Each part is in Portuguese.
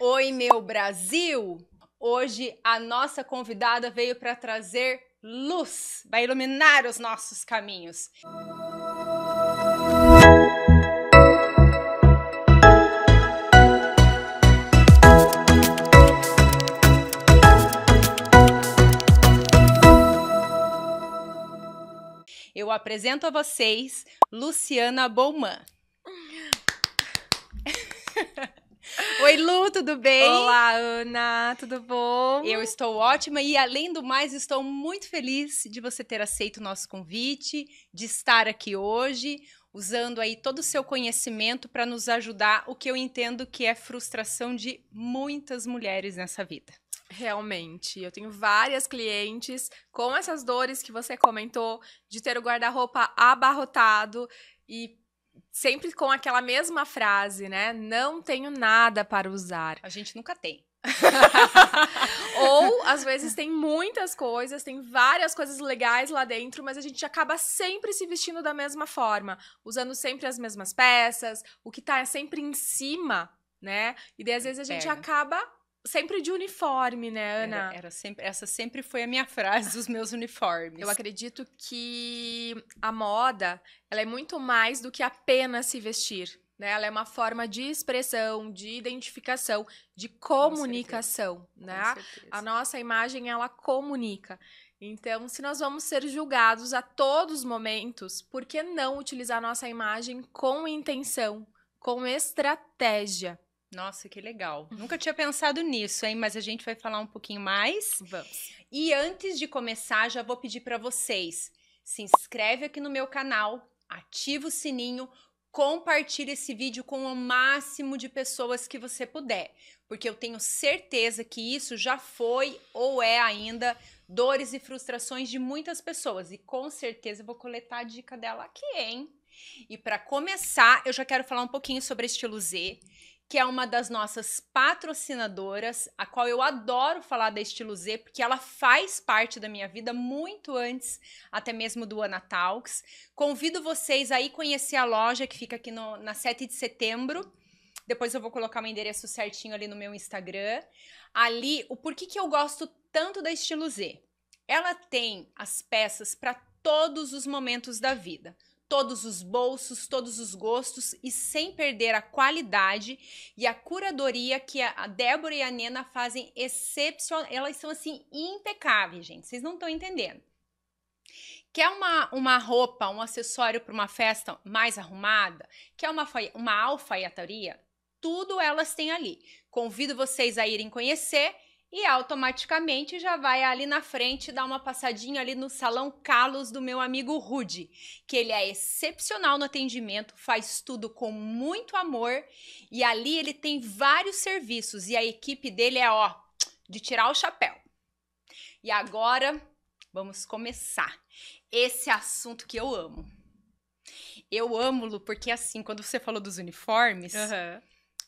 Oi, meu Brasil! Hoje a nossa convidada veio para trazer luz, vai iluminar os nossos caminhos. Eu apresento a vocês Luciana Bowman. Oi, Lu, tudo bem? Olá, Ana, tudo bom? Eu estou ótima e, além do mais, estou muito feliz de você ter aceito o nosso convite, de estar aqui hoje, usando aí todo o seu conhecimento para nos ajudar, o que eu entendo que é frustração de muitas mulheres nessa vida. Realmente, eu tenho várias clientes com essas dores que você comentou, de ter o guarda-roupa abarrotado e sempre com aquela mesma frase, né? Não tenho nada para usar. A gente nunca tem. Ou, às vezes, tem muitas coisas, tem várias coisas legais lá dentro, mas a gente acaba sempre se vestindo da mesma forma, usando sempre as mesmas peças, o que tá sempre em cima, né? E daí, às vezes, a gente acaba sempre de uniforme, né, Ana? Essa sempre foi a minha frase dos meus uniformes. Eu acredito que a moda, ela é muito mais do que apenas se vestir, né? Ela é uma forma de expressão, de identificação, de comunicação, né? A nossa imagem, ela comunica. Então, se nós vamos ser julgados a todos os momentos, por que não utilizar a nossa imagem com intenção, com estratégia? Nossa, que legal. Nunca tinha pensado nisso, hein? Mas a gente vai falar um pouquinho mais. Vamos. E antes de começar, já vou pedir para vocês, se inscreve aqui no meu canal, ativa o sininho, compartilhe esse vídeo com o máximo de pessoas que você puder, porque eu tenho certeza que isso já foi ou é ainda dores e frustrações de muitas pessoas. E com certeza eu vou coletar a dica dela aqui, hein? E para começar, eu já quero falar um pouquinho sobre a Estilo Z, que é uma das nossas patrocinadoras, a qual eu adoro falar da Estilo Z, porque ela faz parte da minha vida muito antes, até mesmo do Ana Talks. Convido vocês a ir conhecer a loja, que fica aqui na 7 de setembro. Depois eu vou colocar o endereço certinho ali no meu Instagram. Ali, o porquê que eu gosto tanto da Estilo Z? Ela tem as peças para todos os momentos da vida. Todos os bolsos, todos os gostos e sem perder a qualidade e a curadoria que a Débora e a Nena fazem excepcional. Elas são assim impecáveis, gente. Vocês não estão entendendo. Quer uma roupa, um acessório para uma festa mais arrumada? Quer uma alfaiataria? Tudo elas têm ali. Convido vocês a irem conhecer. E automaticamente já vai ali na frente dar uma passadinha ali no Salão Carlos do meu amigo Rudy, que ele é excepcional no atendimento, faz tudo com muito amor e ali ele tem vários serviços e a equipe dele é, ó, de tirar o chapéu. E agora vamos começar esse assunto que eu amo. Eu amo, Lu, porque assim, quando você falou dos uniformes,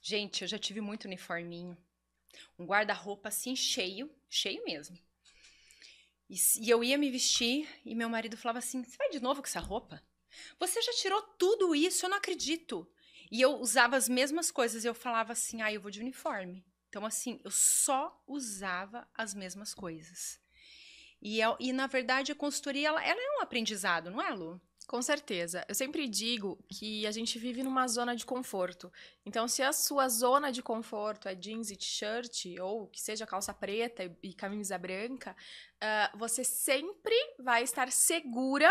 gente, eu já tive muito uniforminho. Um guarda-roupa assim cheio mesmo. E eu ia me vestir e meu marido falava assim, você vai de novo com essa roupa? Você já tirou tudo isso, eu não acredito. E eu usava as mesmas coisas e eu falava assim, eu vou de uniforme. Então assim, eu só usava as mesmas coisas. E na verdade a consultoria, ela é um aprendizado, não é, Lu? Com certeza. Eu sempre digo que a gente vive numa zona de conforto. Então, se a sua zona de conforto é jeans e t-shirt, ou que seja calça preta e camisa branca, você sempre vai estar segura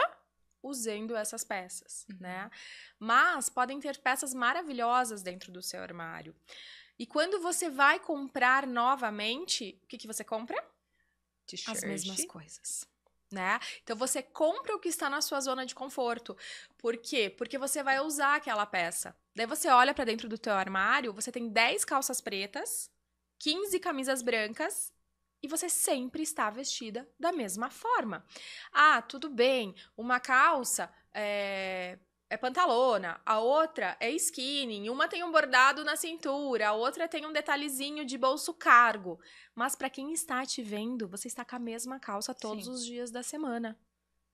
usando essas peças, né? Mas podem ter peças maravilhosas dentro do seu armário. E quando você vai comprar novamente, o que você compra? T-shirt. As mesmas coisas. Né? Então, você compra o que está na sua zona de conforto. Por quê? Porque você vai usar aquela peça. Daí você olha para dentro do teu armário, você tem 10 calças pretas, 15 camisas brancas e você sempre está vestida da mesma forma. Tudo bem, uma calça é pantalona, a outra é skinny, uma tem um bordado na cintura, a outra tem um detalhezinho de bolso cargo. Mas para quem está te vendo, você está com a mesma calça todos os dias da semana.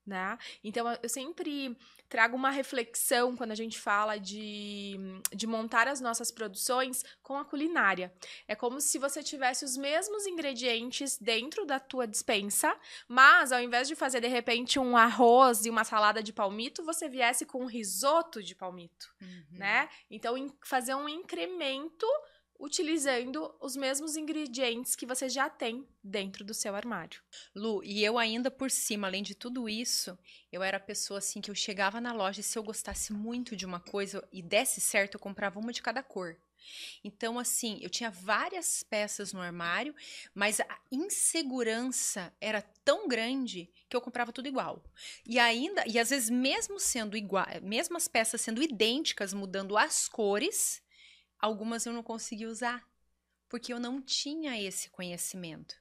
né? Então, eu sempre trago uma reflexão quando a gente fala de montar as nossas produções com a culinária. É como se você tivesse os mesmos ingredientes dentro da tua despensa, mas ao invés de fazer, de repente, um arroz e uma salada de palmito, você viesse com um risoto de palmito, né? Então, fazer um incremento utilizando os mesmos ingredientes que você já tem dentro do seu armário. Lu, e eu ainda por cima, além de tudo isso, eu era a pessoa assim que eu chegava na loja e se eu gostasse muito de uma coisa e desse certo, eu comprava uma de cada cor. Então, assim, eu tinha várias peças no armário, mas a insegurança era tão grande que eu comprava tudo igual. E às vezes, mesmo sendo igual, mesmo as peças sendo idênticas, mudando as cores, algumas eu não conseguia usar, porque eu não tinha esse conhecimento.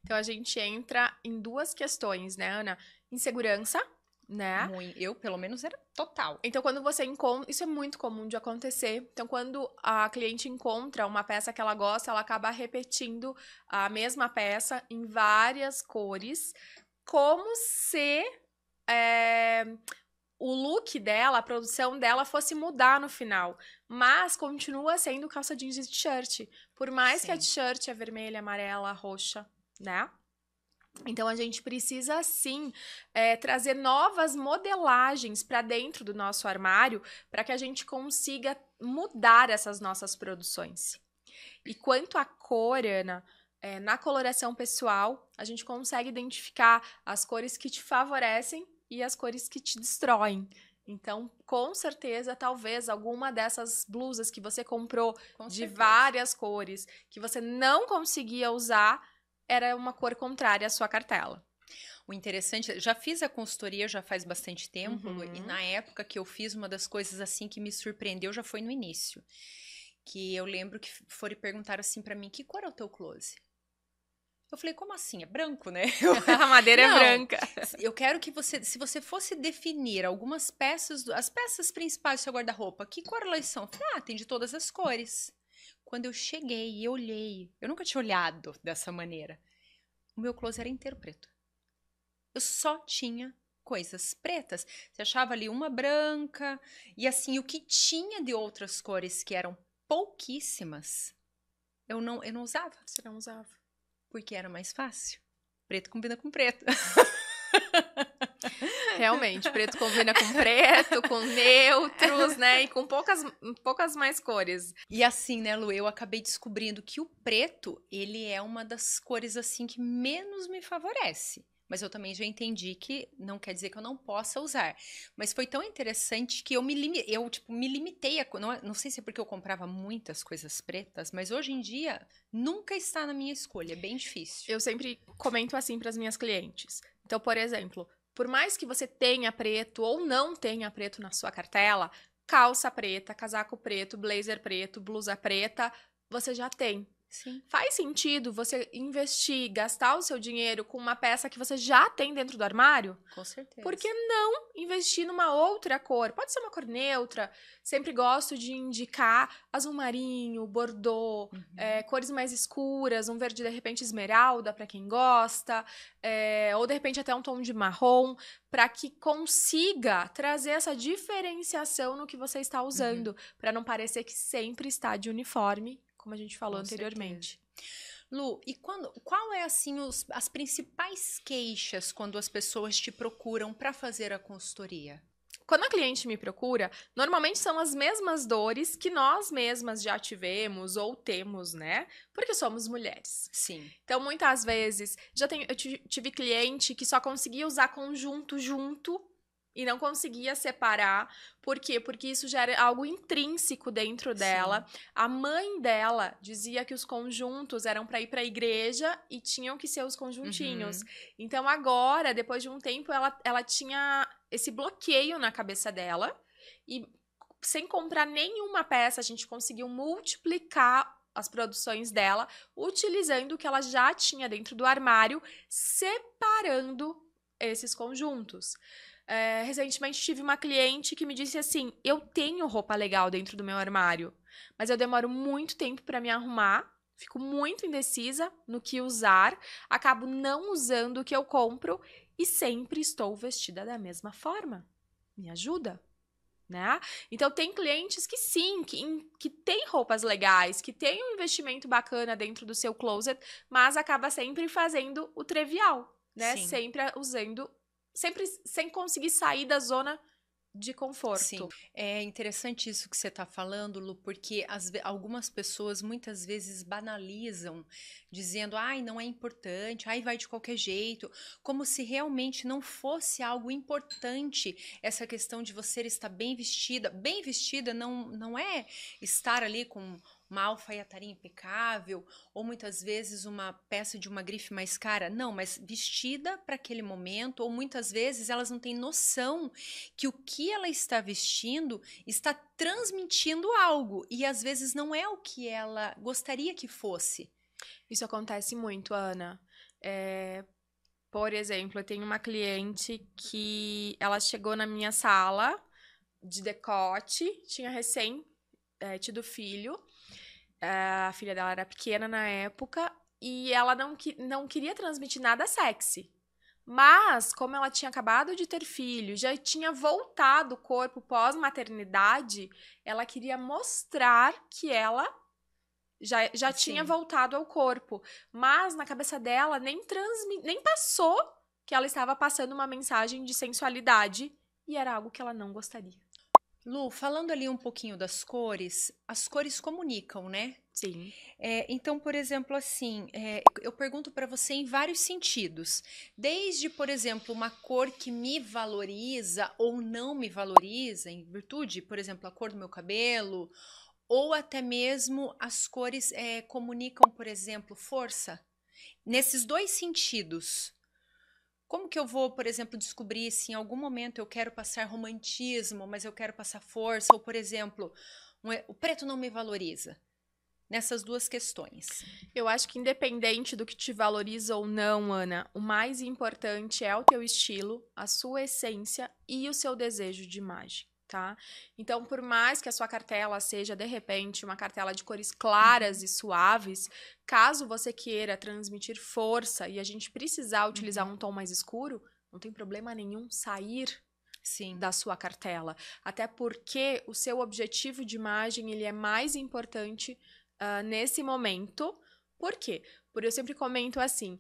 Então, a gente entra em duas questões, né, Ana? Insegurança, né? Eu, pelo menos, era total. Então, quando você encontra... Isso é muito comum de acontecer. Então, quando a cliente encontra uma peça que ela gosta, ela acaba repetindo a mesma peça em várias cores, como se... o look dela, a produção dela fosse mudar no final. Mas continua sendo calça jeans e t-shirt. Por mais que a t-shirt é vermelha, amarela, roxa, né? Então, a gente precisa, sim, trazer novas modelagens para dentro do nosso armário para que a gente consiga mudar essas nossas produções. E quanto à cor, Ana, na coloração pessoal, a gente consegue identificar as cores que te favorecem e as cores que te destroem. Então, com certeza, talvez alguma dessas blusas que você comprou de várias cores, que você não conseguia usar, era uma cor contrária à sua cartela. O interessante, já fiz a consultoria já faz bastante tempo, e na época que eu fiz, uma das coisas assim que me surpreendeu já foi no início. Que eu lembro que foram perguntar assim pra mim, que cor é o teu close? Eu falei, como assim? É branco, né? A madeira é branca. Eu quero que você, se você fosse definir algumas peças, as peças principais do seu guarda-roupa, que cor elas são? Eu falei, tem de todas as cores. Quando eu cheguei e olhei, eu nunca tinha olhado dessa maneira. O meu closet era inteiro preto. Eu só tinha coisas pretas. Você achava ali uma branca, e assim, o que tinha de outras cores, que eram pouquíssimas, eu não usava. Você não usava. Porque era mais fácil. Preto combina com preto. Realmente, preto combina com preto, com neutros, né? E com poucas mais cores. E assim, né, Lu, eu acabei descobrindo que o preto, ele é uma das cores, assim, que menos me favorece. Mas eu também já entendi que não quer dizer que eu não possa usar. Mas foi tão interessante que eu me limitei a... Não sei se é porque eu comprava muitas coisas pretas, mas hoje em dia nunca está na minha escolha, é bem difícil. Eu sempre comento assim para as minhas clientes. Então, por exemplo, por mais que você tenha preto ou não tenha preto na sua cartela, calça preta, casaco preto, blazer preto, blusa preta, você já tem. Sim. Faz sentido você investir, gastar o seu dinheiro com uma peça que você já tem dentro do armário? Com certeza. Por que não investir numa outra cor? Pode ser uma cor neutra. Sempre gosto de indicar azul marinho, bordô, cores mais escuras, um verde, de repente, esmeralda, para quem gosta, ou, de repente, até um tom de marrom, para que consiga trazer essa diferenciação no que você está usando, para não parecer que sempre está de uniforme, como a gente falou anteriormente. Lu, e qual é assim as principais queixas quando as pessoas te procuram para fazer a consultoria? Quando a cliente me procura, normalmente são as mesmas dores que nós mesmas já tivemos ou temos, né? Porque somos mulheres. Sim. Então, muitas vezes, eu tive cliente que só conseguia usar conjunto junto e não conseguia separar. Por quê? Porque isso já era algo intrínseco dentro dela. Sim. A mãe dela dizia que os conjuntos eram para ir para a igreja e tinham que ser os conjuntinhos. Então, agora, depois de um tempo, ela tinha esse bloqueio na cabeça dela. E sem comprar nenhuma peça, a gente conseguiu multiplicar as produções dela, utilizando o que ela já tinha dentro do armário, separando esses conjuntos. Recentemente tive uma cliente que me disse assim, eu tenho roupa legal dentro do meu armário, mas eu demoro muito tempo para me arrumar, fico muito indecisa no que usar, acabo não usando o que eu compro e sempre estou vestida da mesma forma. Me ajuda, né? Então, tem clientes que sim, que tem roupas legais, que tem um investimento bacana dentro do seu closet, mas acaba sempre fazendo o trivial, né? Sim. Sempre sem conseguir sair da zona de conforto. Sim, é interessante isso que você está falando, Lu, porque algumas pessoas muitas vezes banalizam, dizendo, ai, não é importante, ai, vai de qualquer jeito, como se realmente não fosse algo importante essa questão de você estar bem vestida. Bem vestida não é estar ali com uma alfaiataria impecável, ou muitas vezes uma peça de uma grife mais cara. Não, mas vestida para aquele momento, ou muitas vezes elas não têm noção que o que ela está vestindo está transmitindo algo, e às vezes não é o que ela gostaria que fosse. Isso acontece muito, Ana. Por exemplo, eu tenho uma cliente que ela chegou na minha sala de decote, tinha recém tido filho, a filha dela era pequena na época, e ela não queria transmitir nada sexy. Mas, como ela tinha acabado de ter filho, já tinha voltado o corpo pós-maternidade, ela queria mostrar que ela já tinha voltado ao corpo. Mas, na cabeça dela, nem passou que ela estava passando uma mensagem de sensualidade, e era algo que ela não gostaria. Lu, falando ali um pouquinho das cores, as cores comunicam, né? Sim. Então, por exemplo, assim, eu pergunto para você em vários sentidos. Desde, por exemplo, uma cor que me valoriza ou não me valoriza, em virtude, por exemplo, a cor do meu cabelo, ou até mesmo as cores comunicam, por exemplo, força. Nesses dois sentidos. Como que eu vou, por exemplo, descobrir se em algum momento eu quero passar romantismo, mas eu quero passar força? Ou, por exemplo, o preto não me valoriza? Nessas duas questões. Eu acho que independente do que te valoriza ou não, Ana, o mais importante é o teu estilo, a sua essência e o seu desejo de imagem, tá? Então, por mais que a sua cartela seja, de repente, uma cartela de cores claras e suaves, caso você queira transmitir força e a gente precisar utilizar um tom mais escuro, não tem problema nenhum sair da sua cartela. Até porque o seu objetivo de imagem, ele é mais importante nesse momento. Por quê? Porque eu sempre comento assim,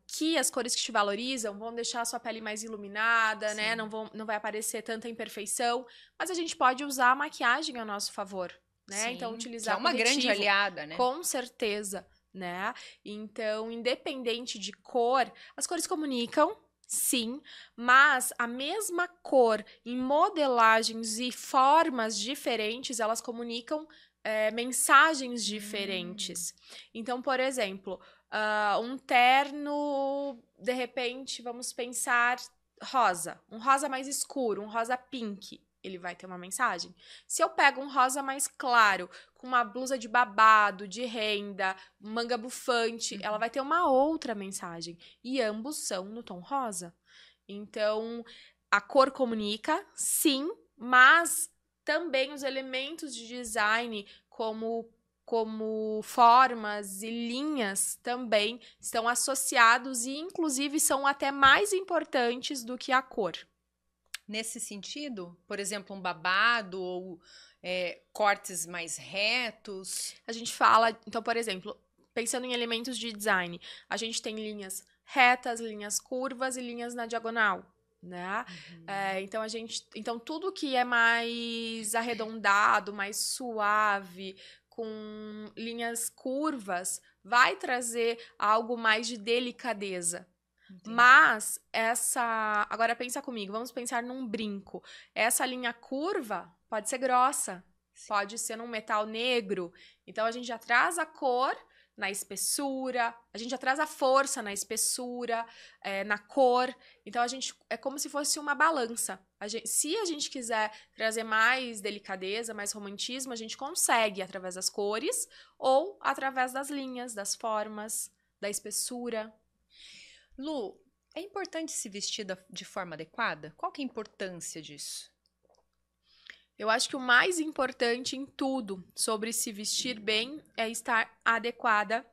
que as cores que te valorizam vão deixar a sua pele mais iluminada, né? Não vai aparecer tanta imperfeição, mas a gente pode usar a maquiagem a nosso favor, né? Sim, Então, utilizar que é uma grande aliada, né? Com certeza, né? Então, independente de cor, as cores comunicam, sim, mas a mesma cor em modelagens e formas diferentes, elas comunicam mensagens diferentes. Então, por exemplo, um terno, de repente, vamos pensar rosa. Um rosa mais escuro, um rosa pink. Ele vai ter uma mensagem. Se eu pego um rosa mais claro, com uma blusa de babado, de renda, manga bufante, ela vai ter uma outra mensagem. E ambos são no tom rosa. Então, a cor comunica, sim, mas também os elementos de design, como formas e linhas, também estão associados e, inclusive, são até mais importantes do que a cor. Nesse sentido, por exemplo, um babado ou cortes mais retos? A gente fala, então, por exemplo, pensando em elementos de design, a gente tem linhas retas, linhas curvas e linhas na diagonal, né? Então tudo que é mais arredondado, mais suave, com linhas curvas, vai trazer algo mais de delicadeza. Entendi. Mas agora pensa comigo, vamos pensar num brinco. Essa linha curva pode ser grossa, pode ser num metal negro. Então a gente já traz a cor na espessura, a gente já traz a força na espessura, na cor. Então, é como se fosse uma balança. Se a gente quiser trazer mais delicadeza, mais romantismo, a gente consegue através das cores ou através das linhas, das formas, da espessura. Lu, é importante se vestir de forma adequada? Qual que é a importância disso? Eu acho que o mais importante em tudo sobre se vestir bem é estar adequada,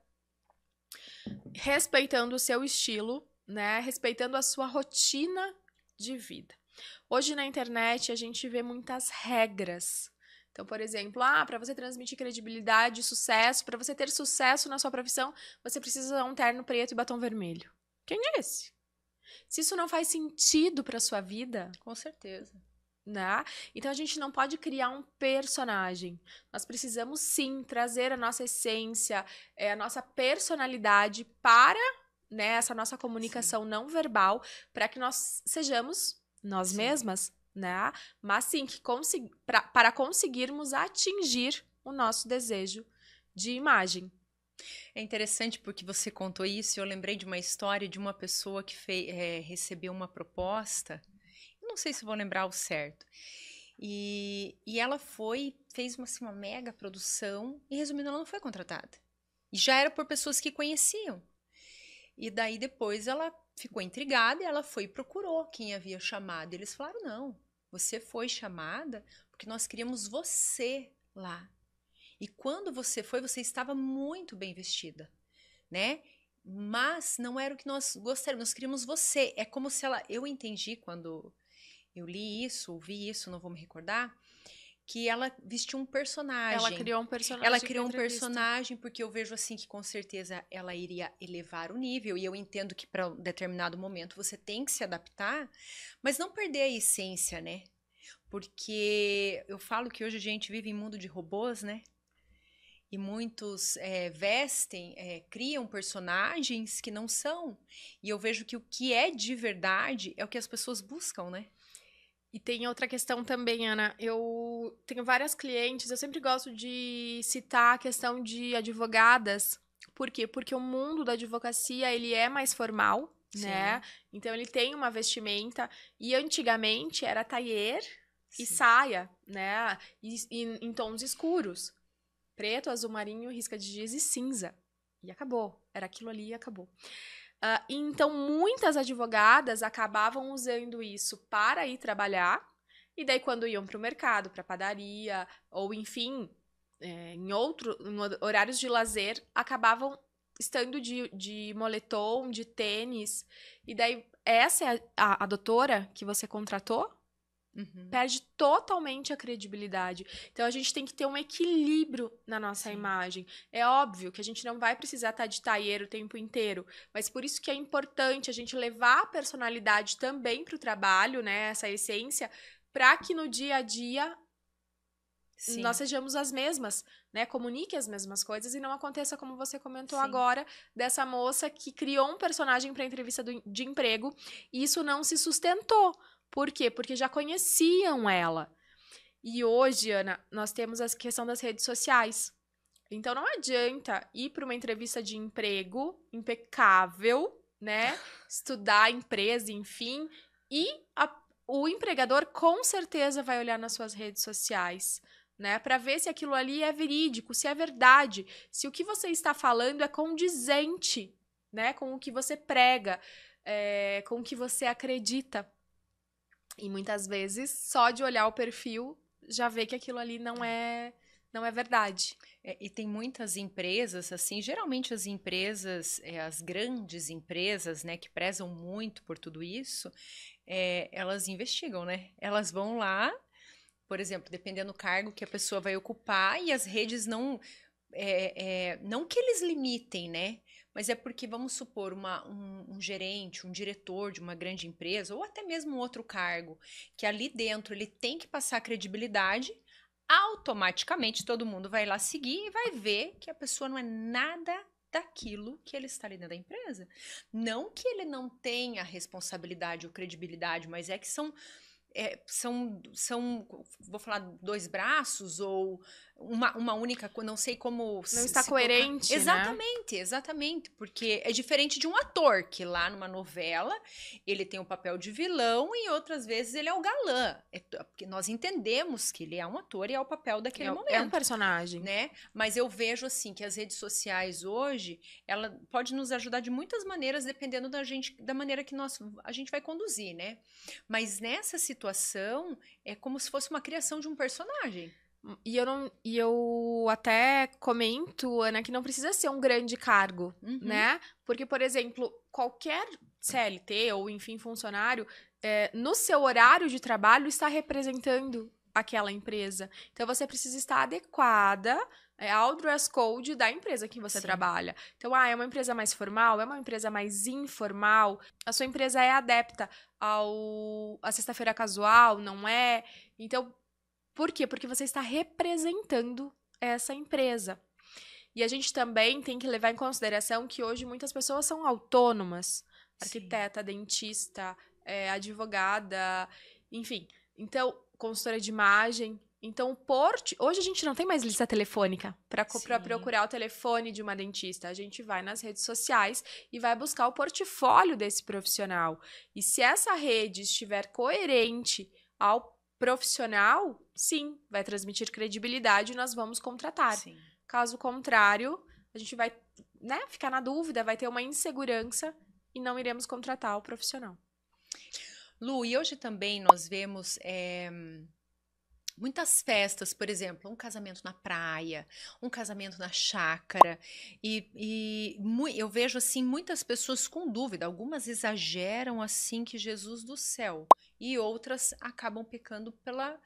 respeitando o seu estilo, né? Respeitando a sua rotina de vida. Hoje na internet a gente vê muitas regras. Então, por exemplo, para você transmitir credibilidade e sucesso, para você ter sucesso na sua profissão, você precisa usar um terno preto e batom vermelho. Quem é esse? Se isso não faz sentido para sua vida, Com certeza. né? Então a gente não pode criar um personagem. Nós precisamos sim trazer a nossa essência, a nossa personalidade para, né, essa nossa comunicação não verbal, para que nós sejamos nós mesmas, né? Mas sim que para conseguirmos atingir o nosso desejo de imagem. É interessante porque você contou isso e eu lembrei de uma história de uma pessoa que recebeu uma proposta. Não sei se vou lembrar o certo. E ela fez uma mega produção e, resumindo, ela não foi contratada. E já era por pessoas que conheciam. E daí depois ela ficou intrigada e ela foi e procurou quem havia chamado. Eles falaram, não, você foi chamada porque nós queríamos você lá. E quando você foi, você estava muito bem vestida, né? Mas não era o que nós gostaríamos, nós queríamos você. É como se ela... Eu entendi quando eu li isso, ouvi isso, não vou me recordar, que ela vestiu um personagem. Ela criou um personagem. Ela criou um personagem, porque eu vejo assim que com certeza ela iria elevar o nível, e eu entendo que para um determinado momento você tem que se adaptar, mas não perder a essência, né? Porque eu falo que hoje a gente vive em mundo de robôs, né? E muitos criam personagens que não são. E eu vejo que o que é de verdade é o que as pessoas buscam, né? E tem outra questão também, Ana. Eu tenho várias clientes, eu sempre gosto de citar a questão de advogadas. Por quê? Porque o mundo da advocacia, ele é mais formal, né? Então, ele tem uma vestimenta. E antigamente era taier e saia, né? E em tons escuros. Preto, azul marinho, risca de giz e cinza. E acabou. Era aquilo ali e acabou. Então, muitas advogadas acabavam usando isso para ir trabalhar, e daí quando iam para o mercado, para a padaria, ou enfim, em horários de lazer, acabavam estando de moletom, de tênis, e daí essa é a doutora que você contratou, perde totalmente a credibilidade. Então, a gente tem que ter um equilíbrio na nossa imagem. É óbvio que a gente não vai precisar estar de taier o tempo inteiro, mas por isso que é importante a gente levar a personalidade também para o trabalho, né? Essa essência, para que no dia a dia nós sejamos as mesmas, né? Comunique as mesmas coisas e não aconteça como você comentou agora, dessa moça que criou um personagem para a entrevista de emprego e isso não se sustentou. Por quê? Porque já conheciam ela. E hoje, Ana, nós temos a questão das redes sociais. Então, não adianta ir para uma entrevista de emprego impecável, né? Estudar a empresa, enfim. E o empregador, com certeza, vai olhar nas suas redes sociais, né? Para ver se aquilo ali é verídico, se é verdade. Se o que você está falando é condizente, né? Com o que você prega, com o que você acredita. E muitas vezes, só de olhar o perfil, já vê que aquilo ali não é verdade. E tem muitas empresas, assim, geralmente as empresas, as grandes empresas, né, que prezam muito por tudo isso, elas investigam, né? Elas vão lá, por exemplo, dependendo do cargo que a pessoa vai ocupar, e as redes não que eles limitem, né? Mas é porque, vamos supor, um gerente, um diretor de uma grande empresa, ou até mesmo um outro cargo, que ali dentro ele tem que passar credibilidade, automaticamente todo mundo vai lá seguir e vai ver que a pessoa não é nada daquilo que ele está ali dentro da empresa. Não que ele não tenha responsabilidade ou credibilidade, mas é que são, vou falar, dois braços ou uma única, não sei como... Não está coerente, Exatamente, né? Exatamente, porque é diferente de um ator, que lá numa novela, ele tem o papel de vilão e outras vezes ele é o galã. Porque nós entendemos que ele é um ator e é o papel daquele momento. É um personagem. Né? Mas eu vejo, assim, que as redes sociais hoje, ela pode nos ajudar de muitas maneiras, dependendo da maneira que a gente vai conduzir, né? Mas nessa situação, é como se fosse uma criação de um personagem. E eu até comento, Ana, que não precisa ser um grande cargo, né? Porque, por exemplo, qualquer CLT ou, enfim, funcionário, no seu horário de trabalho está representando aquela empresa. Então, você precisa estar adequada ao dress code da empresa que você Sim. trabalha. Então, é uma empresa mais formal? É uma empresa mais informal? A sua empresa é adepta à sexta-feira casual? Não é? Então, por quê? Porque você está representando essa empresa. E a gente também tem que levar em consideração que hoje muitas pessoas são autônomas. Arquiteta, dentista, advogada, enfim. Então, consultora de imagem. Então, hoje a gente não tem mais lista telefônica para procurar o telefone de uma dentista. A gente vai nas redes sociais e vai buscar o portfólio desse profissional. E se essa rede estiver coerente ao profissional, sim, vai transmitir credibilidade e nós vamos contratar. Sim. Caso contrário, a gente vai, ficar na dúvida, vai ter uma insegurança e não iremos contratar o profissional. Lu, e hoje também nós vemos muitas festas, por exemplo, um casamento na praia, um casamento na chácara, eu vejo assim muitas pessoas com dúvida, algumas exageram assim que Jesus do céu, e outras acabam pecando pela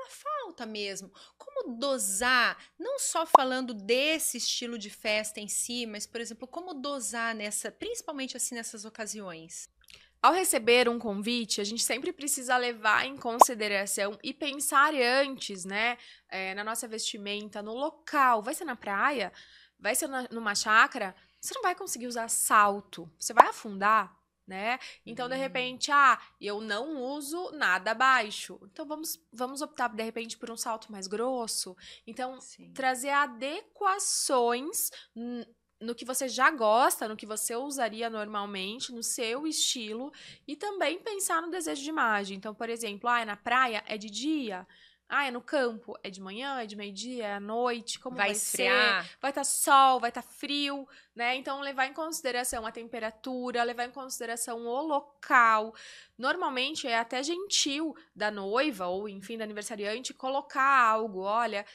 falta mesmo. Como dosar, não só falando desse estilo de festa em si, mas, por exemplo, como dosar principalmente assim nessas ocasiões? Ao receber um convite, a gente sempre precisa levar em consideração e pensar antes, na nossa vestimenta, no local. Vai ser na praia? Vai ser numa chácara? Você não vai conseguir usar salto. Você vai afundar, né? Então, de repente, eu não uso nada baixo. Então, vamos optar, de repente, por um salto mais grosso. Então, trazer adequações no que você já gosta, no que você usaria normalmente, no seu estilo, e também pensar no desejo de imagem. Então, por exemplo, é na praia, é de dia, é no campo, é de manhã, é de meio-dia, é à noite, como vai esfriar? ser? Vai estar sol, vai estar frio, né? Então, levar em consideração a temperatura, levar em consideração o local. Normalmente, é até gentil da noiva, ou enfim, da aniversariante, colocar algo, olha,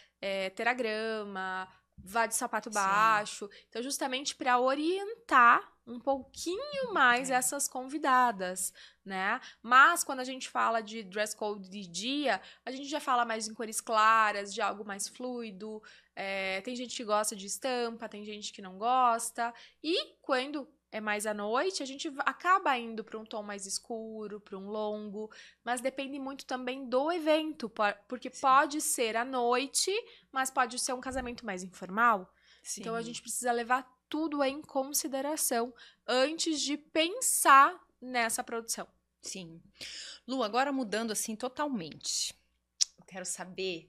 terá grama, vá de sapato baixo. Então, justamente para orientar um pouquinho mais essas convidadas, né? Mas, quando a gente fala de dress code de dia, a gente já fala mais em cores claras, de algo mais fluido. Tem gente que gosta de estampa, tem gente que não gosta. E, quando é mais à noite, a gente acaba indo para um tom mais escuro, para um longo, mas depende muito também do evento, porque pode ser à noite, mas pode ser um casamento mais informal. Sim. Então, a gente precisa levar tudo em consideração antes de pensar nessa produção. Sim. Lu, agora mudando assim totalmente, eu quero saber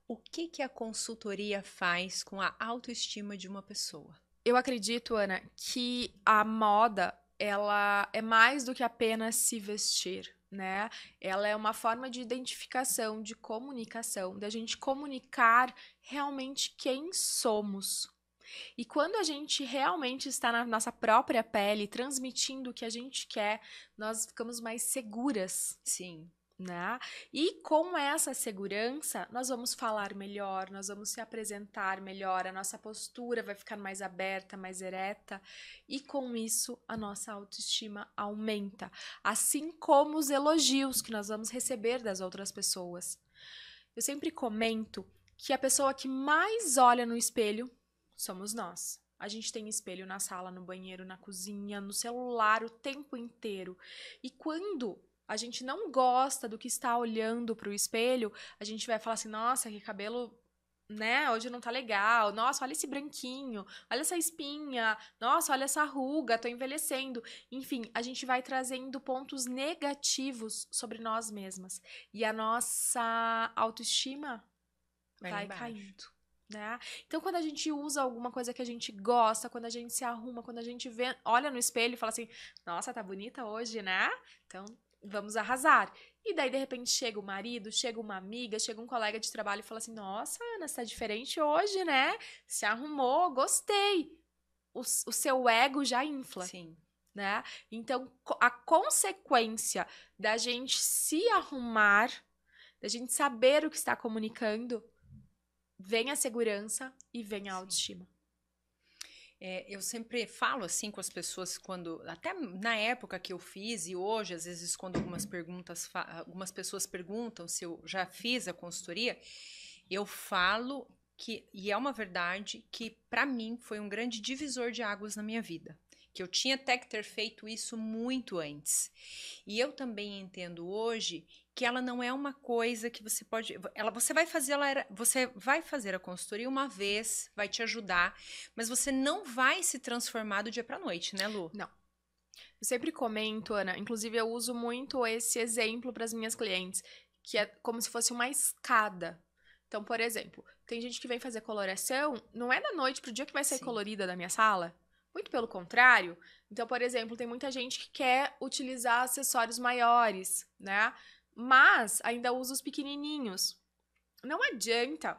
o que a consultoria faz com a autoestima de uma pessoa. Eu acredito, Ana, que a moda, ela é mais do que apenas se vestir, né? Ela é uma forma de identificação, de comunicação, da gente comunicar realmente quem somos. E quando a gente realmente está na nossa própria pele, transmitindo o que a gente quer, nós ficamos mais seguras. Sim. Né? E com essa segurança, nós vamos falar melhor, nós vamos se apresentar melhor, a nossa postura vai ficar mais aberta, mais ereta, e com isso a nossa autoestima aumenta, assim como os elogios que nós vamos receber das outras pessoas. Eu sempre comento que a pessoa que mais olha no espelho somos nós. A gente tem espelho na sala, no banheiro, na cozinha, no celular o tempo inteiro. E quando a gente não gosta do que está olhando para o espelho, a gente vai falar assim, nossa, que cabelo, né, hoje não tá legal, nossa, olha esse branquinho, olha essa espinha, nossa, olha essa ruga, tô envelhecendo. Enfim, a gente vai trazendo pontos negativos sobre nós mesmas. E a nossa autoestima vai caindo. Né? Então, quando a gente usa alguma coisa que a gente gosta, quando a gente se arruma, quando a gente olha no espelho e fala assim, nossa, tá bonita hoje, né? Então, vamos arrasar. E daí, de repente, chega o marido, chega uma amiga, chega um colega de trabalho e fala assim, nossa, Ana, você tá diferente hoje, né? Se arrumou, gostei. O seu ego já infla. Sim. Né? Então, a consequência da gente se arrumar, da gente saber o que está comunicando, vem a segurança e vem a autoestima. Eu sempre falo assim com as pessoas quando, até na época que eu fiz e hoje, às vezes quando algumas pessoas perguntam se eu já fiz a consultoria, eu falo que, e é uma verdade, que para mim foi um grande divisor de águas na minha vida. Que eu tinha até que ter feito isso muito antes. E eu também entendo hoje que ela não é uma coisa que você pode. Você vai fazer a consultoria uma vez, vai te ajudar, mas você não vai se transformar do dia para noite, né, Lu? Não. Eu sempre comento, Ana, inclusive eu uso muito esse exemplo para as minhas clientes, que é como se fosse uma escada. Então, por exemplo, tem gente que vem fazer coloração, não é da noite pro dia que vai sair Sim. colorida da minha sala. Muito pelo contrário. Então, por exemplo, tem muita gente que quer utilizar acessórios maiores, né? Mas ainda usa os pequenininhos. Não adianta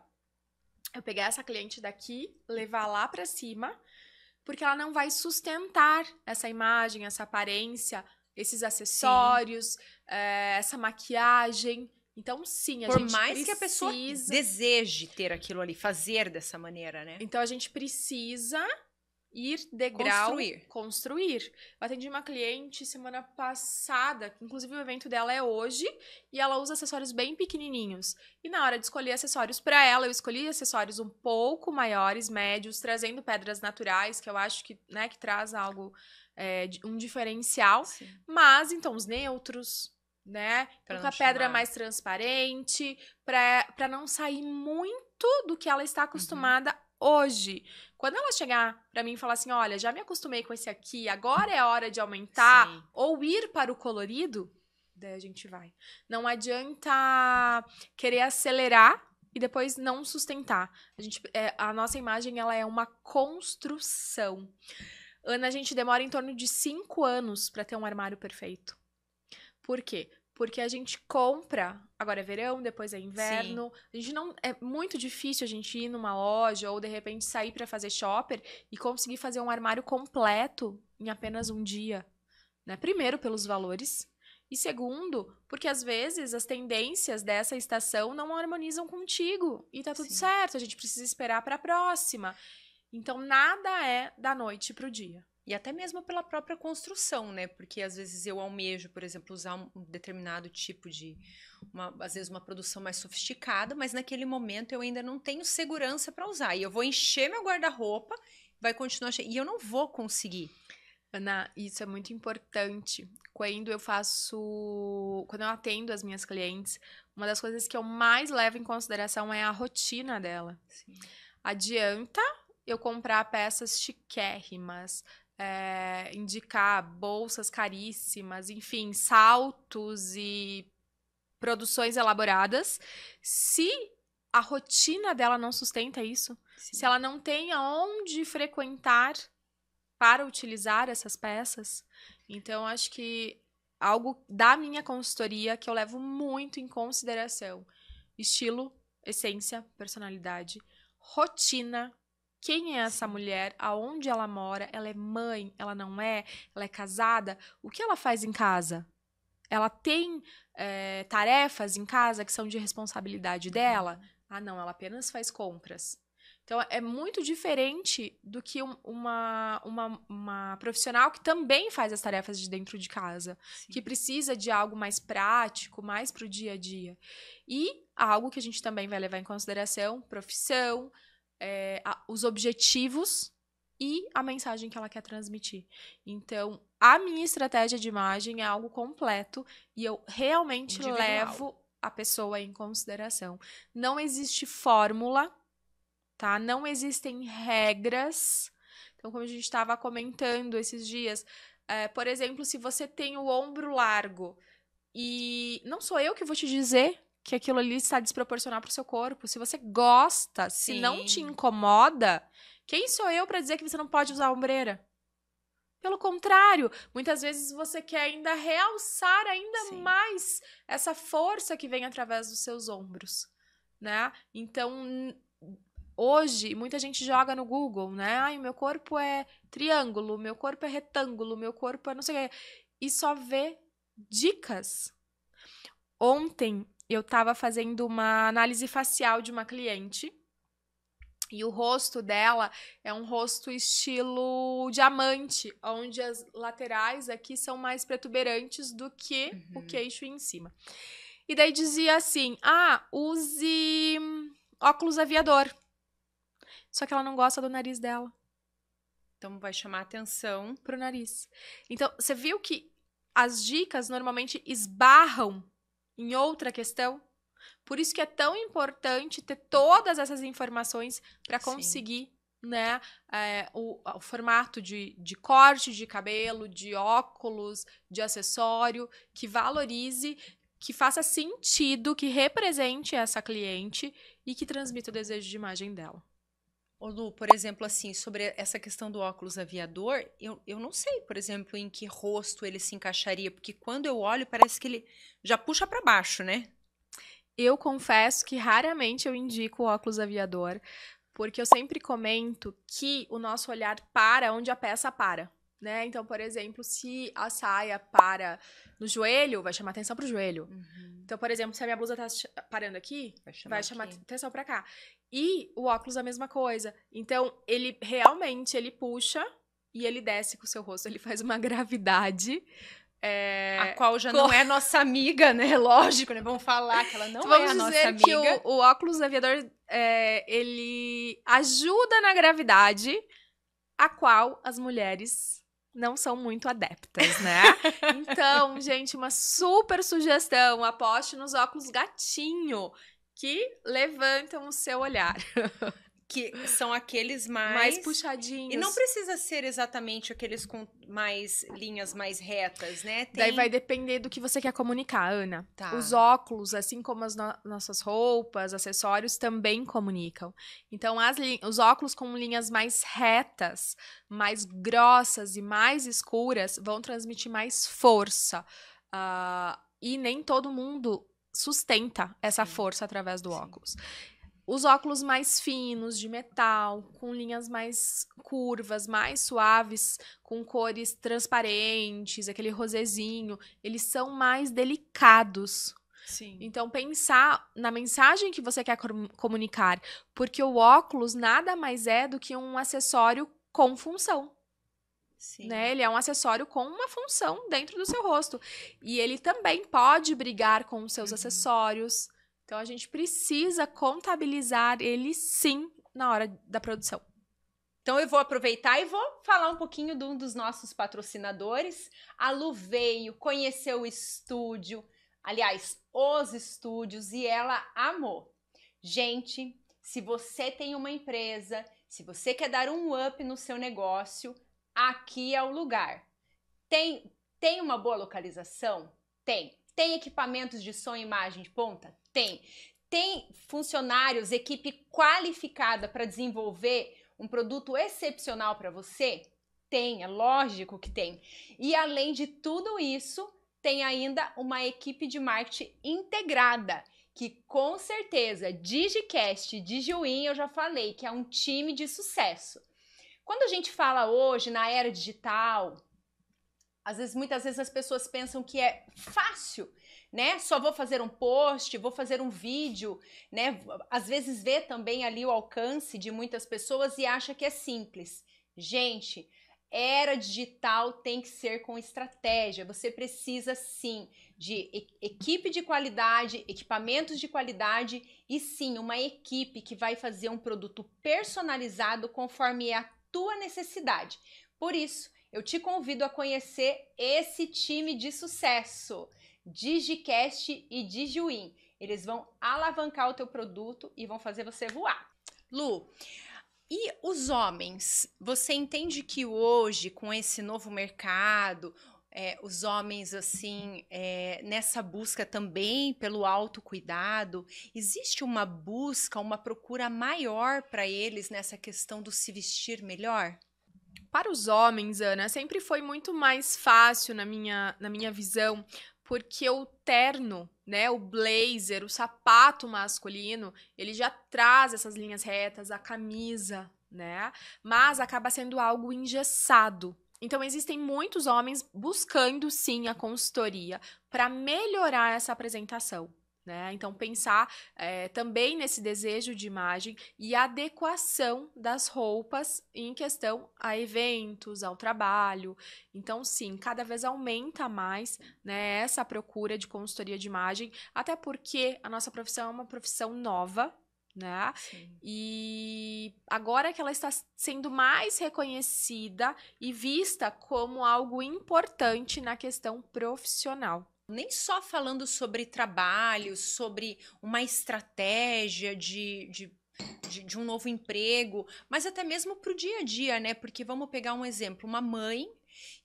eu pegar essa cliente daqui, levar lá pra cima, porque ela não vai sustentar essa imagem, essa aparência, esses acessórios, essa maquiagem. Então, sim, a Por gente mais precisa... que a pessoa deseje ter aquilo ali, fazer dessa maneira, né? Então, a gente precisa ir degrau, construir. Eu atendi uma cliente semana passada, que inclusive o evento dela é hoje, e ela usa acessórios bem pequenininhos. E na hora de escolher acessórios para ela, eu escolhi acessórios um pouco maiores, médios, trazendo pedras naturais, que eu acho que, né, que traz algo, um diferencial. Sim. Mas, então, os neutros, né? Pra Com a não pedra chamar. mais transparente, para não sair muito do que ela está acostumada hoje. Quando ela chegar pra mim e falar assim, olha, já me acostumei com esse aqui, agora é a hora de aumentar Sim. ou ir para o colorido, daí a gente vai. Não adianta querer acelerar e depois não sustentar. A nossa imagem, ela é uma construção. Ana, a gente demora em torno de 5 anos para ter um armário perfeito. Por quê? Porque a gente compra, agora é verão, depois é inverno. Sim. A gente não, é muito difícil a gente ir numa loja ou de repente sair para fazer shopper e conseguir fazer um armário completo em apenas um dia, né? Primeiro pelos valores e segundo, porque às vezes as tendências dessa estação não harmonizam contigo e tá tudo Sim. certo, a gente precisa esperar para a próxima. Então nada é da noite pro dia. E até mesmo pela própria construção, né? Porque às vezes eu almejo, por exemplo, usar um determinado tipo de, às vezes uma produção mais sofisticada, mas naquele momento eu ainda não tenho segurança para usar. E eu vou encher meu guarda-roupa, vai continuar cheio, e eu não vou conseguir. Ana, isso é muito importante. Quando eu atendo as minhas clientes, uma das coisas que eu mais levo em consideração é a rotina dela. Sim. Adianta eu comprar peças chiquérrimas, indicar bolsas caríssimas, enfim, saltos e produções elaboradas, se a rotina dela não sustenta isso, Sim. se ela não tem aonde frequentar para utilizar essas peças. Então, acho que algo da minha consultoria que eu levo muito em consideração: estilo, essência, personalidade, rotina. Quem é essa mulher? Aonde ela mora? Ela é mãe? Ela não é? Ela é casada? O que ela faz em casa? Ela tem tarefas em casa que são de responsabilidade dela? Ah, não, ela apenas faz compras. Então, é muito diferente do que uma profissional que também faz as tarefas de dentro de casa, sim, que precisa de algo mais prático, mais para o dia a dia. E algo que a gente também vai levar em consideração, profissão, os objetivos e a mensagem que ela quer transmitir. Então, a minha estratégia de imagem é algo completo e eu realmente levo a pessoa em consideração. Não existe fórmula, tá? Não existem regras. Então, como a gente estava comentando esses dias, por exemplo, se você tem o ombro largo e não sou eu que vou te dizer que aquilo ali está desproporcional para o seu corpo. Se você gosta, sim, se não te incomoda, quem sou eu para dizer que você não pode usar ombreira? Pelo contrário, muitas vezes você quer ainda realçar ainda sim, mais essa força que vem através dos seus ombros, né? Então, hoje, muita gente joga no Google, né? Ai, meu corpo é triângulo, meu corpo é retângulo, meu corpo é não sei o que. E só vê dicas. Ontem, eu estava fazendo uma análise facial de uma cliente E o rosto dela é um rosto estilo diamante, onde as laterais aqui são mais protuberantes do que o queixo em cima. E daí dizia assim, use óculos aviador. Só que ela não gosta do nariz dela. Então vai chamar atenção pro nariz. Então, você viu que as dicas normalmente esbarram em outra questão? Por isso que é tão importante ter todas essas informações para conseguir, né, o formato de corte de cabelo, de óculos, de acessório, que valorize, que faça sentido, que represente essa cliente e que transmita o desejo de imagem dela. Ô Lu, por exemplo, assim, sobre essa questão do óculos aviador, eu não sei, por exemplo, em que rosto ele se encaixaria, porque quando eu olho parece que ele já puxa para baixo, né? Eu confesso que raramente eu indico o óculos aviador, porque eu sempre comento que o nosso olhar para onde a peça para, né? Então, por exemplo, se a saia para no joelho, vai chamar atenção pro joelho. Então, por exemplo, se a minha blusa tá parando aqui, vai chamar atenção pra cá. E o óculos a mesma coisa. Então, ele realmente, ele puxa e ele desce com o seu rosto. Ele faz uma gravidade. A qual já não é nossa amiga, né? Lógico, né? Vamos falar que ela não é a nossa amiga. Vamos dizer que o óculos aviador, ele ajuda na gravidade, a qual as mulheres não são muito adeptas, né? Então, gente, uma super sugestão. Aposte nos óculos gatinho, que levantam o seu olhar. Que são aqueles mais puxadinhos. E não precisa ser exatamente aqueles com mais linhas mais retas, né? Daí vai depender do que você quer comunicar, Ana. Tá. Os óculos, assim como as nossas roupas, acessórios, também comunicam. Então, os óculos com linhas mais retas, mais grossas e mais escuras vão transmitir mais força. E nem todo mundo sustenta essa força através do óculos. Os óculos mais finos, de metal, com linhas mais curvas, mais suaves, com cores transparentes, aquele rosezinho, eles são mais delicados. Sim. Então, pensar na mensagem que você quer comunicar, porque o óculos nada mais é do que um acessório com função. Sim. Né? Ele é um acessório com uma função dentro do seu rosto. E ele também pode brigar com os seus acessórios. Então, a gente precisa contabilizar ele, sim, na hora da produção. Então, eu vou aproveitar e vou falar um pouquinho de um dos nossos patrocinadores. A Lu veio, conheceu o estúdio, aliás, os estúdios, e ela amou. Gente, se você tem uma empresa, se você quer dar um up no seu negócio, aqui é o lugar. Tem uma boa localização? Tem. Tem equipamentos de som e imagem de ponta? Tem. Tem funcionários, equipe qualificada para desenvolver um produto excepcional para você? Tem, é lógico que tem. E além de tudo isso, tem ainda uma equipe de marketing integrada, que com certeza, DigiCast e DigiWin, eu já falei, que é um time de sucesso. Quando a gente fala hoje na era digital, muitas vezes as pessoas pensam que é fácil, né? Só vou fazer um post, vou fazer um vídeo, né? Às vezes vê também ali o alcance de muitas pessoas e acha que é simples. Gente, era digital tem que ser com estratégia. Você precisa sim de equipe de qualidade, equipamentos de qualidade e sim uma equipe que vai fazer um produto personalizado conforme é a tua necessidade. Por isso, eu te convido a conhecer esse time de sucesso, DigiCast e DigiWin. Eles vão alavancar o teu produto e vão fazer você voar. Lu, e os homens? Você entende que hoje, com esse novo mercado, os homens, assim, nessa busca também pelo autocuidado, existe uma busca, uma procura maior para eles nessa questão do se vestir melhor? Para os homens, Ana, sempre foi muito mais fácil na minha visão, porque o terno, né, o blazer, o sapato masculino, ele já traz essas linhas retas, a camisa, né? Mas acaba sendo algo engessado. Então, existem muitos homens buscando, sim, a consultoria para melhorar essa apresentação. né? Então, pensar também nesse desejo de imagem e adequação das roupas em questão a eventos, ao trabalho. Então, sim, cada vez aumenta mais, né, essa procura de consultoria de imagem, até porque a nossa profissão é uma profissão nova, né? Sim. E agora que ela está sendo mais reconhecida e vista como algo importante na questão profissional. Nem só falando sobre trabalho, sobre uma estratégia de um novo emprego, mas até mesmo para o dia a dia, né? Porque vamos pegar um exemplo, uma mãe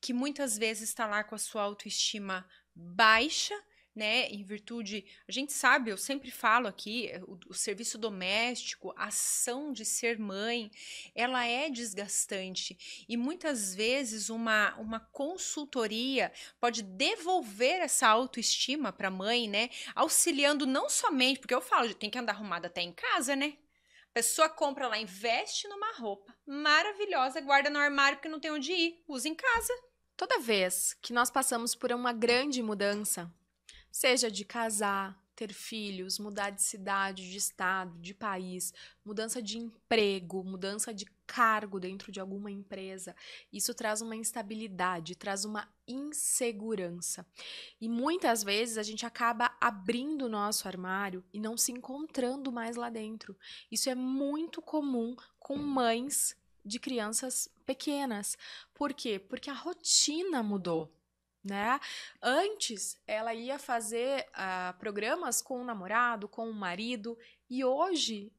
que muitas vezes está lá com a sua autoestima baixa, né? Em virtude, a gente sabe, eu sempre falo aqui, o serviço doméstico, a ação de ser mãe, ela é desgastante e muitas vezes uma consultoria pode devolver essa autoestima para a mãe, né? Auxiliando não somente, porque eu falo, tem que andar arrumada até em casa, né? A pessoa compra lá, investe numa roupa maravilhosa, guarda no armário porque não tem onde ir, usa em casa. Toda vez que nós passamos por uma grande mudança, seja de casar, ter filhos, mudar de cidade, de estado, de país, mudança de emprego, mudança de cargo dentro de alguma empresa, isso traz uma instabilidade, traz uma insegurança. E muitas vezes a gente acaba abrindo o nosso armário e não se encontrando mais lá dentro. Isso é muito comum com mães de crianças pequenas. Por quê? Porque a rotina mudou. Né? Antes, ela ia fazer programas com o namorado, com o marido, e hoje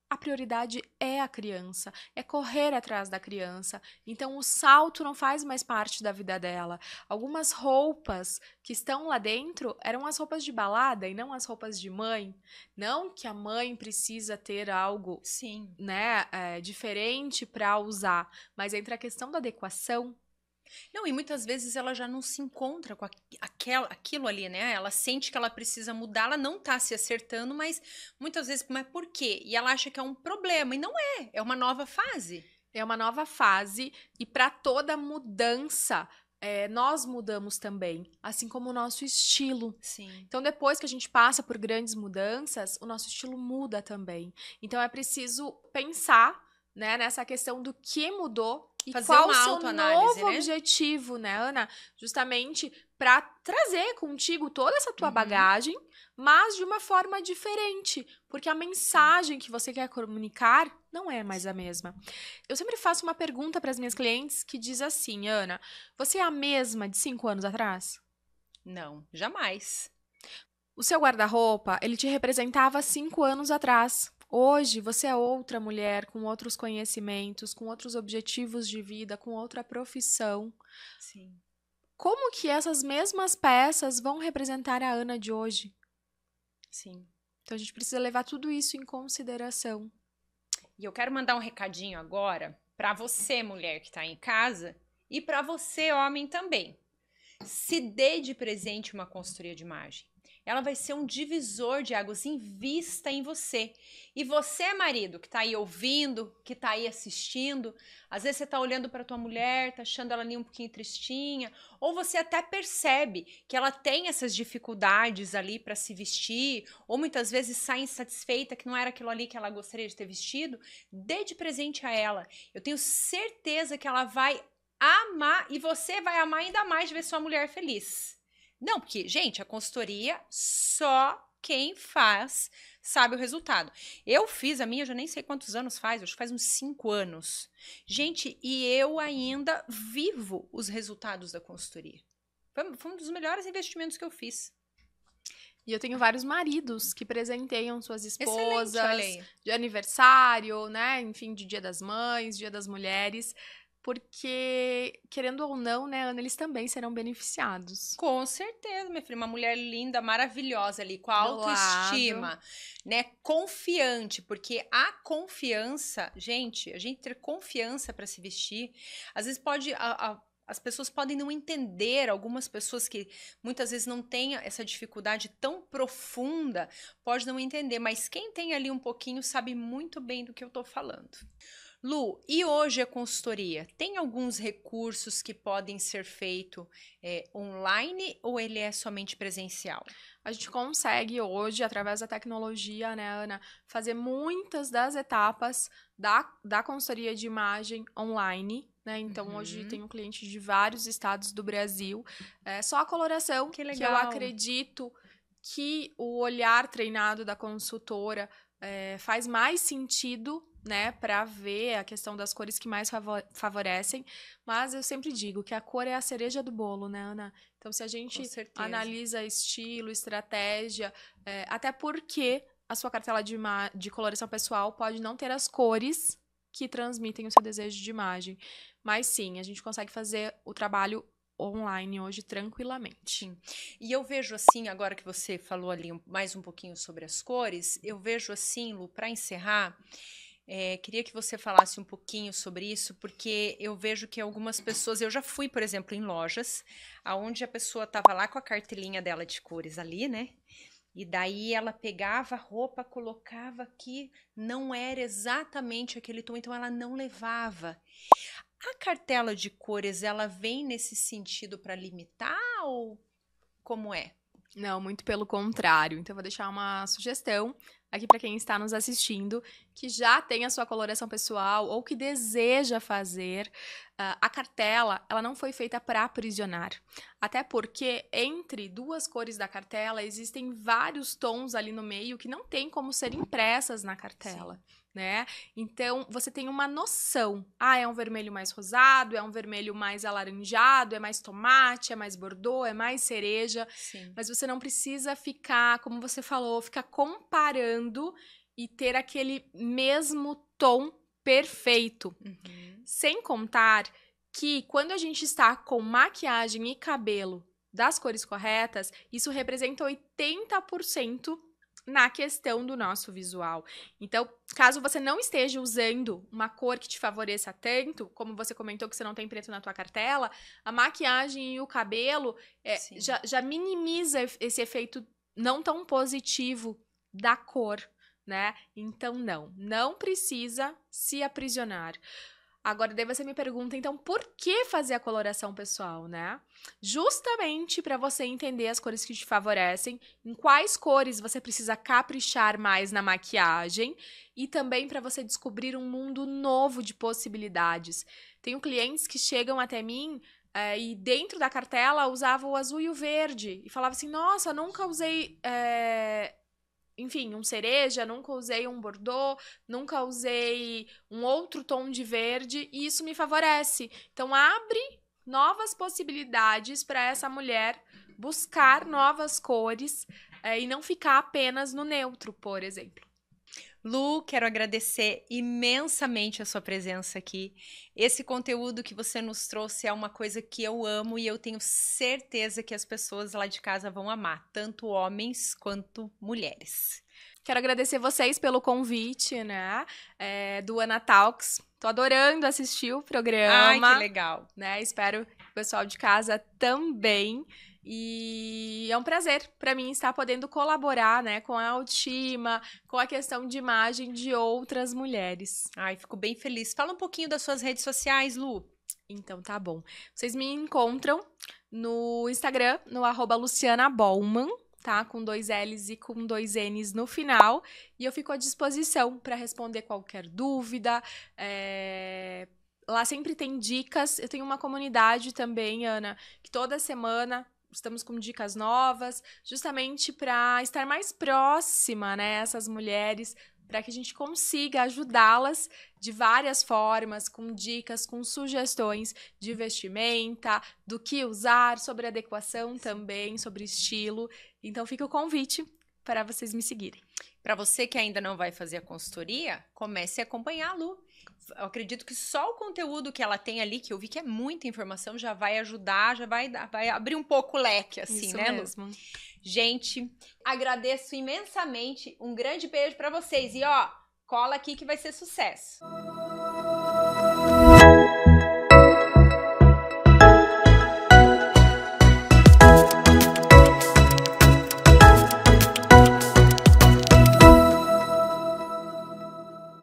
a prioridade é a criança, é correr atrás da criança. Então, o salto não faz mais parte da vida dela. Algumas roupas que estão lá dentro eram as roupas de balada e não as roupas de mãe. Não que a mãe precisa ter algo, Sim, né, diferente para usar, mas entra a questão da adequação. não, e muitas vezes ela já não se encontra com aquilo ali, né? Ela sente que ela precisa mudar, ela não tá se acertando, mas muitas vezes, mas por quê? E ela acha que é um problema, e não é, é uma nova fase. É uma nova fase e para toda mudança, nós mudamos também, assim como o nosso estilo. Sim. Então, depois que a gente passa por grandes mudanças, o nosso estilo muda também. Então, é preciso pensar, né, nessa questão do que mudou e Fazer qual o uma seu autoanálise, novo né? objetivo, né, Ana? Justamente para trazer contigo toda essa tua bagagem, mas de uma forma diferente, porque a mensagem que você quer comunicar não é mais a mesma. Eu sempre faço uma pergunta para as minhas clientes que diz assim, Ana, você é a mesma de 5 anos atrás? Não, jamais. O seu guarda-roupa, ele te representava 5 anos atrás. Hoje, você é outra mulher, com outros conhecimentos, com outros objetivos de vida, com outra profissão. Sim. Como que essas mesmas peças vão representar a Ana de hoje? Sim. Então, a gente precisa levar tudo isso em consideração. E eu quero mandar um recadinho agora para você, mulher que tá em casa, e para você, homem também. Se dê de presente uma consultoria de imagem. Ela vai ser um divisor de águas, invista em você. E você, marido, que tá aí ouvindo, que tá aí assistindo, às vezes você tá olhando para tua mulher, tá achando ela ali um pouquinho tristinha, ou você até percebe que ela tem essas dificuldades ali para se vestir, ou muitas vezes sai insatisfeita que não era aquilo ali que ela gostaria de ter vestido, dê de presente a ela. Eu tenho certeza que ela vai amar e você vai amar ainda mais de ver sua mulher feliz. Não, porque, gente, a consultoria só quem faz sabe o resultado. Eu fiz a minha, eu já nem sei quantos anos faz, acho que faz uns 5 anos. Gente, e eu ainda vivo os resultados da consultoria. Foi um dos melhores investimentos que eu fiz. E eu tenho vários maridos que presenteiam suas esposas Olha aí. de aniversário, né? Enfim, de Dia das Mães, Dia das Mulheres. Porque, querendo ou não, né, Ana, eles também serão beneficiados. Com certeza, minha filha, uma mulher linda, maravilhosa ali, com a Do autoestima, né, confiante, porque a confiança, gente, a gente ter confiança para se vestir, às vezes pode, as pessoas podem não entender, algumas pessoas que muitas vezes não têm essa dificuldade tão profunda, pode não entender, mas quem tem ali um pouquinho sabe muito bem do que eu tô falando. Lu, e hoje a consultoria? Tem alguns recursos que podem ser feitos online ou ele é somente presencial? A gente consegue hoje, através da tecnologia, né, Ana, fazer muitas das etapas da consultoria de imagem online, né? Então, hoje tem um cliente de vários estados do Brasil. É só a coloração, Que que eu legal. acredito que o olhar treinado da consultora faz mais sentido, né, para ver a questão das cores que mais favorecem. Mas eu sempre digo que a cor é a cereja do bolo, né, Ana? Então, se a gente analisa estilo, estratégia, até porque a sua cartela de coloração pessoal pode não ter as cores que transmitem o seu desejo de imagem. Mas sim, a gente consegue fazer o trabalho online hoje tranquilamente. Sim. E eu vejo assim, agora que você falou ali mais um pouquinho sobre as cores, eu vejo assim, Lu, para encerrar, queria que você falasse um pouquinho sobre isso, porque eu vejo que algumas pessoas, eu já fui, por exemplo, em lojas, onde a pessoa estava lá com a cartelinha dela de cores ali, né? E daí ela pegava a roupa, colocava aqui, não era exatamente aquele tom, então ela não levava. A cartela de cores, ela vem nesse sentido para limitar ou como é? Não, muito pelo contrário. Então, eu vou deixar uma sugestão aqui para quem está nos assistindo, que já tem a sua coloração pessoal ou que deseja fazer. A cartela, ela não foi feita para aprisionar. Até porque entre duas cores da cartela existem vários tons ali no meio que não tem como ser impressas na cartela. Sim. Né? Então, você tem uma noção. É um vermelho mais rosado, é um vermelho mais alaranjado, é mais tomate, é mais bordeaux, é mais cereja. Sim. Mas você não precisa ficar, como você falou, ficar comparando e ter aquele mesmo tom perfeito. Uhum. Sem contar que quando a gente está com maquiagem e cabelo das cores corretas, isso representa 80% na questão do nosso visual. Então, caso você não esteja usando uma cor que te favoreça tanto, como você comentou que você não tem preto na tua cartela, a maquiagem e o cabelo já minimiza esse efeito não tão positivo da cor, né? Então, não precisa se aprisionar. Agora, daí você me pergunta, então, por que fazer a coloração pessoal, né? Justamente para você entender as cores que te favorecem, em quais cores você precisa caprichar mais na maquiagem e também para você descobrir um mundo novo de possibilidades. Tenho clientes que chegam até mim e dentro da cartela usavam o azul e o verde e falavam assim, nossa, nunca usei... Enfim, um cereja, nunca usei um bordeaux, nunca usei um outro tom de verde e isso me favorece. Então, abre novas possibilidades para essa mulher buscar novas cores e não ficar apenas no neutro, por exemplo. Lu, quero agradecer imensamente a sua presença aqui. Esse conteúdo que você nos trouxe é uma coisa que eu amo e eu tenho certeza que as pessoas lá de casa vão amar, tanto homens quanto mulheres. Quero agradecer vocês pelo convite, né, do Ana Talks. Tô adorando assistir o programa. Ai, que legal. Né? Espero que o pessoal de casa também. E é um prazer para mim estar podendo colaborar, né, com a autoestima, com a questão de imagem de outras mulheres. Ai, fico bem feliz. Fala um pouquinho das suas redes sociais, Lu. Então, tá bom. Vocês me encontram no Instagram, no @LucianaBolman, tá? Com 2 L's e com 2 N's no final. E eu fico à disposição para responder qualquer dúvida. Lá sempre tem dicas. Eu tenho uma comunidade também, Ana, que toda semana estamos com dicas novas, justamente para estar mais próxima, né, essas mulheres, para que a gente consiga ajudá-las de várias formas, com dicas, com sugestões de vestimenta, do que usar, sobre adequação também, sobre estilo. Então fica o convite para vocês me seguirem. Para você que ainda não vai fazer a consultoria, comece a acompanhar a Lu. Eu acredito que só o conteúdo que ela tem ali, que eu vi que é muita informação, já vai ajudar, já vai abrir um pouco o leque, assim, isso né, mesmo. Lu? Gente, agradeço imensamente. Um grande beijo para vocês. E, ó, cola aqui que vai ser sucesso.